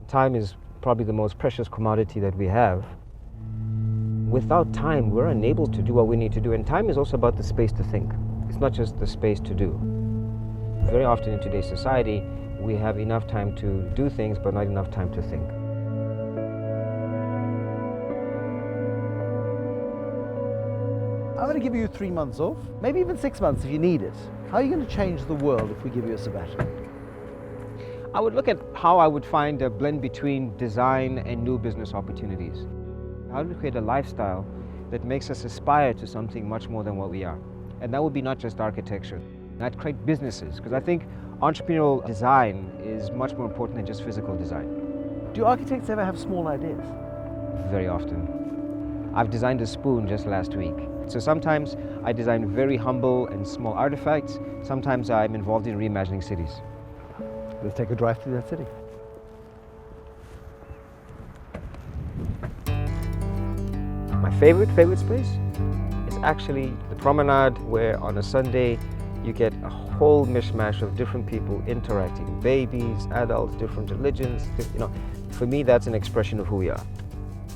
Time is probably the most precious commodity that we have. Without time, we're unable to do what we need to do. And time is also about the space to think. It's not just the space to do. Very often in today's society, we have enough time to do things, but not enough time to think. I'm going to give you 3 months off, maybe even 6 months if you need it. How are you going to change the world if we give you a sabbatical? I would look at how I would find a blend between design and new business opportunities. How do we create a lifestyle that makes us aspire to something much more than what we are? And that would be not just architecture. I'd create businesses, because I think entrepreneurial design is much more important than just physical design. Do architects ever have small ideas? Very often. I've designed a spoon just last week. So sometimes I design very humble and small artifacts. Sometimes I'm involved in reimagining cities. Let's take a drive through that city. My favorite space is actually the promenade, where on a Sunday you get a whole mishmash of different people interacting, babies, adults, different religions. For me, that's an expression of who we are.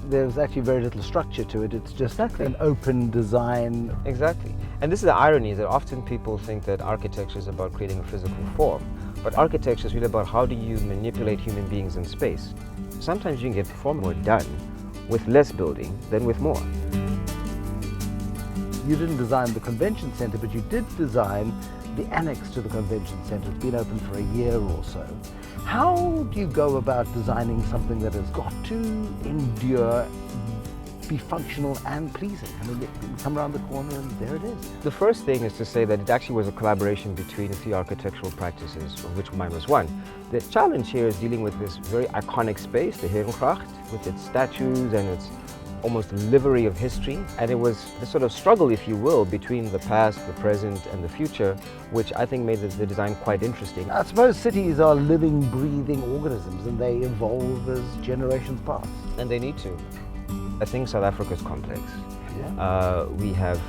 There's actually very little structure to it. It's just an open design. Exactly. And this is the irony, that often people think that architecture is about creating a physical form, but architecture is really about how do you manipulate human beings in space. Sometimes you can get far more done with less building than with more. You didn't design the convention center, but you did design the annex to the convention center. It's been open for a year or so. How do you go about designing something that has got to endure, be functional and pleasing? I mean, you come around the corner and there it is. The first thing is to say that it actually was a collaboration between 3 architectural practices, of which mine was one. The challenge here is dealing with this very iconic space, the Herengracht, with its statues and its almost livery of history. And it was the sort of struggle, if you will, between the past, the present, and the future, which I think made the design quite interesting. I suppose cities are living, breathing organisms, and they evolve as generations pass. And they need to. I think South Africa is complex. Yeah. We have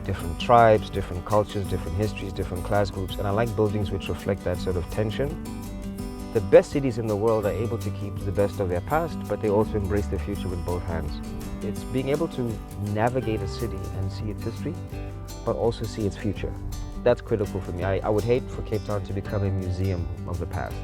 different tribes, different cultures, different histories, different class groups, and I like buildings which reflect that sort of tension. The best cities in the world are able to keep the best of their past, but they also embrace the future with both hands. It's being able to navigate a city and see its history, but also see its future. That's critical for me. I would hate for Cape Town to become a museum of the past.